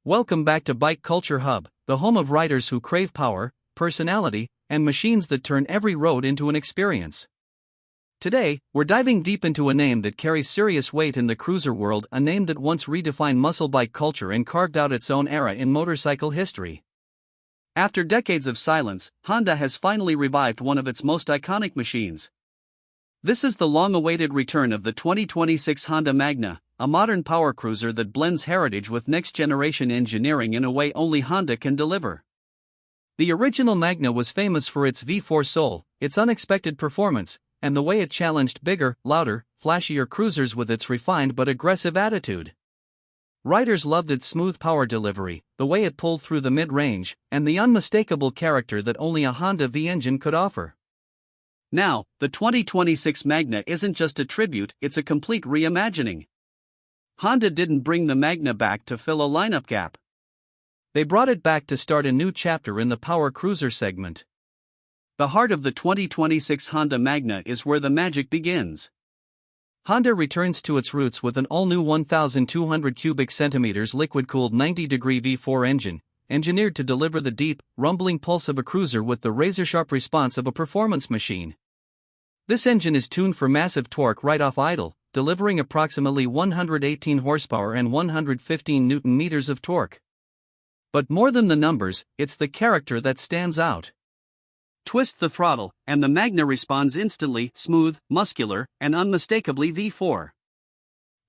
Welcome back to Bike Culture Hub, the home of riders who crave power, personality, and machines that turn every road into an experience. Today, we're diving deep into a name that carries serious weight in the cruiser world, a name that once redefined muscle bike culture and carved out its own era in motorcycle history. After decades of silence, Honda has finally revived one of its most iconic machines. This is the long-awaited return of the 2026 Honda Magna, a modern power cruiser that blends heritage with next-generation engineering in a way only Honda can deliver. The original Magna was famous for its V4 soul, its unexpected performance, and the way it challenged bigger, louder, flashier cruisers with its refined but aggressive attitude. Riders loved its smooth power delivery, the way it pulled through the mid-range, and the unmistakable character that only a Honda V engine could offer. Now, the 2026 Magna isn't just a tribute, it's a complete reimagining. Honda didn't bring the Magna back to fill a lineup gap. They brought it back to start a new chapter in the power cruiser segment. The heart of the 2026 Honda Magna is where the magic begins. Honda returns to its roots with an all-new 1,200 cubic centimeters liquid-cooled 90-degree V4 engine, engineered to deliver the deep, rumbling pulse of a cruiser with the razor-sharp response of a performance machine. This engine is tuned for massive torque right off idle, delivering approximately 118 horsepower and 115 newton-meters of torque. But more than the numbers, it's the character that stands out. Twist the throttle, and the Magna responds instantly, smooth, muscular, and unmistakably V4.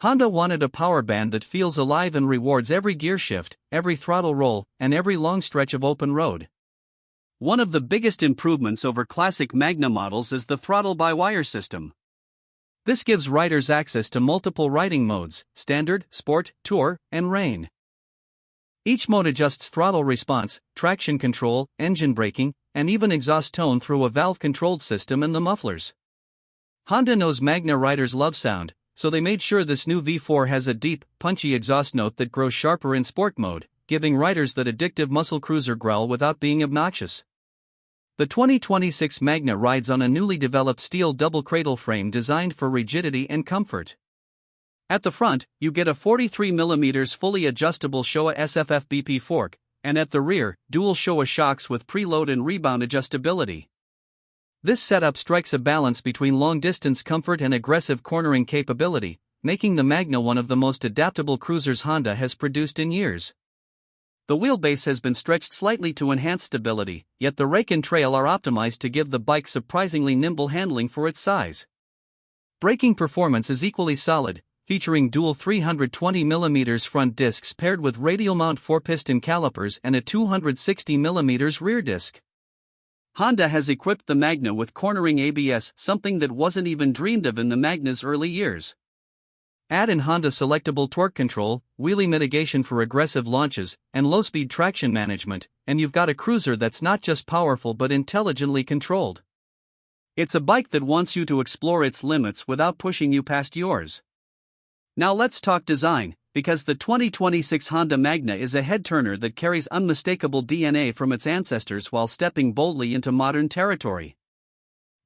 Honda wanted a power band that feels alive and rewards every gear shift, every throttle roll, and every long stretch of open road. One of the biggest improvements over classic Magna models is the throttle-by-wire system. This gives riders access to multiple riding modes: standard, sport, tour, and rain. Each mode adjusts throttle response, traction control, engine braking, and even exhaust tone through a valve-controlled system and the mufflers. Honda knows Magna riders love sound, so they made sure this new V4 has a deep, punchy exhaust note that grows sharper in sport mode, giving riders that addictive muscle cruiser growl without being obnoxious. The 2026 Magna rides on a newly developed steel double cradle frame designed for rigidity and comfort. At the front, you get a 43mm fully adjustable Showa SFF BP fork, and at the rear, dual Showa shocks with preload and rebound adjustability. This setup strikes a balance between long-distance comfort and aggressive cornering capability, making the Magna one of the most adaptable cruisers Honda has produced in years. The wheelbase has been stretched slightly to enhance stability, yet the rake and trail are optimized to give the bike surprisingly nimble handling for its size. Braking performance is equally solid, featuring dual 320mm front discs paired with radial mount 4-piston calipers and a 260mm rear disc. Honda has equipped the Magna with cornering ABS, something that wasn't even dreamed of in the Magna's early years. Add in Honda selectable torque control, wheelie mitigation for aggressive launches, and low-speed traction management, and you've got a cruiser that's not just powerful but intelligently controlled. It's a bike that wants you to explore its limits without pushing you past yours. Now let's talk design, because the 2026 Honda Magna is a head-turner that carries unmistakable DNA from its ancestors while stepping boldly into modern territory.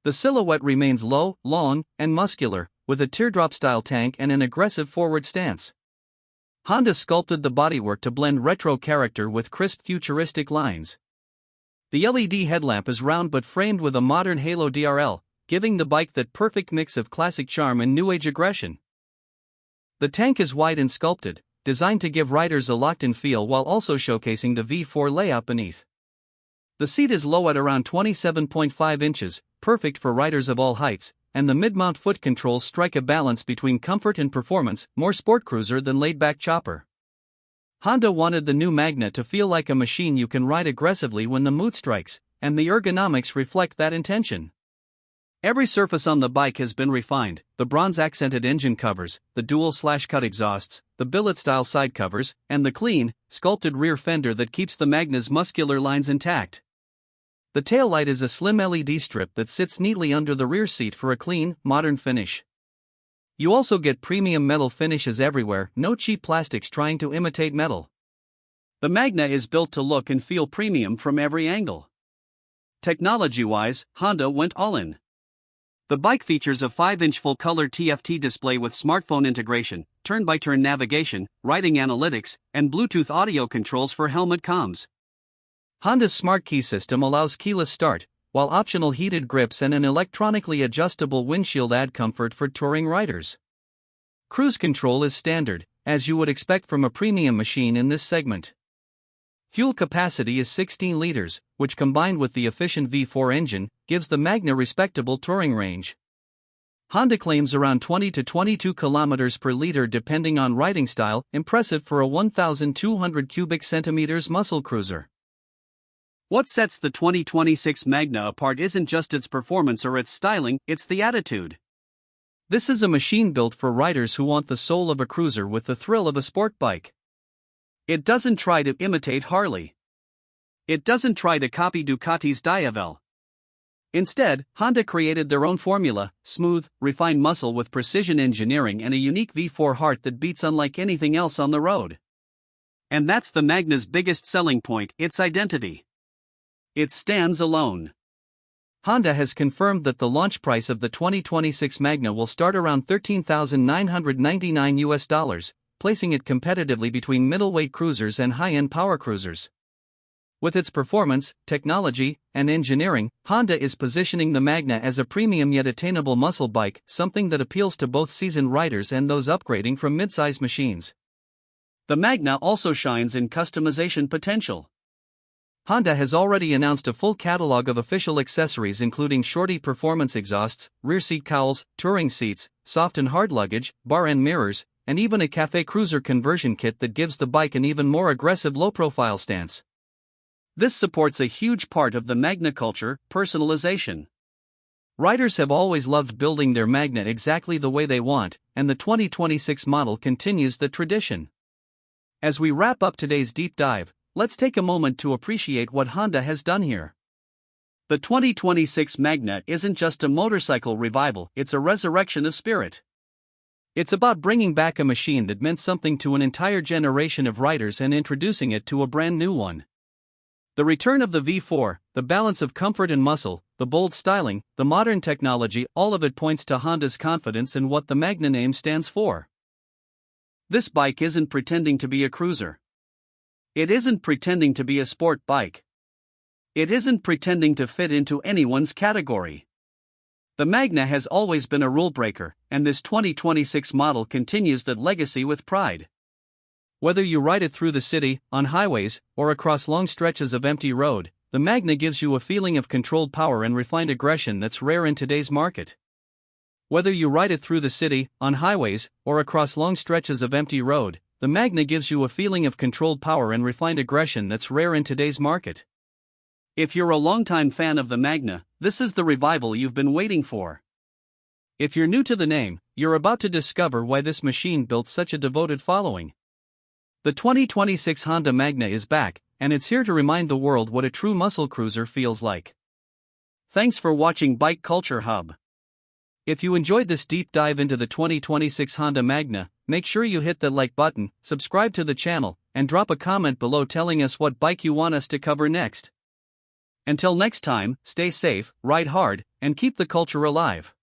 The silhouette remains low, long, and muscular, with a teardrop-style tank and an aggressive forward stance. Honda sculpted the bodywork to blend retro character with crisp futuristic lines. The LED headlamp is round but framed with a modern halo DRL, giving the bike that perfect mix of classic charm and new-age aggression. The tank is wide and sculpted, designed to give riders a locked-in feel while also showcasing the V4 layout beneath. The seat is low at around 27.5 inches, perfect for riders of all heights, and the mid-mount foot controls strike a balance between comfort and performance, more sport cruiser than laid-back chopper. Honda wanted the new Magna to feel like a machine you can ride aggressively when the mood strikes, and the ergonomics reflect that intention. Every surface on the bike has been refined: the bronze-accented engine covers, the dual slash-cut exhausts, the billet-style side covers, and the clean, sculpted rear fender that keeps the Magna's muscular lines intact. The taillight is a slim LED strip that sits neatly under the rear seat for a clean, modern finish. You also get premium metal finishes everywhere, no cheap plastics trying to imitate metal. The Magna is built to look and feel premium from every angle. Technology-wise, Honda went all in. The bike features a 5-inch full-color TFT display with smartphone integration, turn-by-turn navigation, riding analytics, and Bluetooth audio controls for helmet comms. Honda's smart key system allows keyless start, while optional heated grips and an electronically adjustable windshield add comfort for touring riders. Cruise control is standard, as you would expect from a premium machine in this segment. Fuel capacity is 16 liters, which combined with the efficient V4 engine, gives the Magna respectable touring range. Honda claims around 20 to 22 kilometers per liter depending on riding style, impressive for a 1,200 cubic centimeters muscle cruiser. What sets the 2026 Magna apart isn't just its performance or its styling, it's the attitude. This is a machine built for riders who want the soul of a cruiser with the thrill of a sport bike. It doesn't try to imitate Harley. It doesn't try to copy Ducati's Diavel. Instead, Honda created their own formula: smooth, refined muscle with precision engineering and a unique V4 heart that beats unlike anything else on the road. And that's the Magna's biggest selling point, its identity. It stands alone. Honda has confirmed that the launch price of the 2026 Magna will start around $13,999, placing it competitively between middleweight cruisers and high-end power cruisers. With its performance, technology, and engineering, Honda is positioning the Magna as a premium yet attainable muscle bike, something that appeals to both seasoned riders and those upgrading from mid-size machines. The Magna also shines in customization potential. Honda has already announced a full catalog of official accessories including shorty performance exhausts, rear seat cowls, touring seats, soft and hard luggage, bar-end mirrors, and even a Cafe Cruiser conversion kit that gives the bike an even more aggressive low-profile stance. This supports a huge part of the Magna culture: personalization. Riders have always loved building their Magna exactly the way they want, and the 2026 model continues the tradition. As we wrap up today's deep dive, let's take a moment to appreciate what Honda has done here. The 2026 Magna isn't just a motorcycle revival, it's a resurrection of spirit. It's about bringing back a machine that meant something to an entire generation of riders and introducing it to a brand new one. The return of the V4, the balance of comfort and muscle, the bold styling, the modern technology, all of it points to Honda's confidence in what the Magna name stands for. This bike isn't pretending to be a cruiser. It isn't pretending to be a sport bike. It isn't pretending to fit into anyone's category. The Magna has always been a rule breaker, and this 2026 model continues that legacy with pride. Whether you ride it through the city, on highways, or across long stretches of empty road, the Magna gives you a feeling of controlled power and refined aggression that's rare in today's market. Whether you ride it through the city, on highways, or across long stretches of empty road, the Magna gives you a feeling of controlled power and refined aggression that's rare in today's market. If you're a longtime fan of the Magna, this is the revival you've been waiting for. If you're new to the name, you're about to discover why this machine built such a devoted following. The 2026 Honda Magna is back, and it's here to remind the world what a true muscle cruiser feels like. Thanks for watching Bike Culture Hub. If you enjoyed this deep dive into the 2026 Honda Magna, make sure you hit the like button, subscribe to the channel, and drop a comment below telling us what bike you want us to cover next. Until next time, stay safe, ride hard, and keep the culture alive.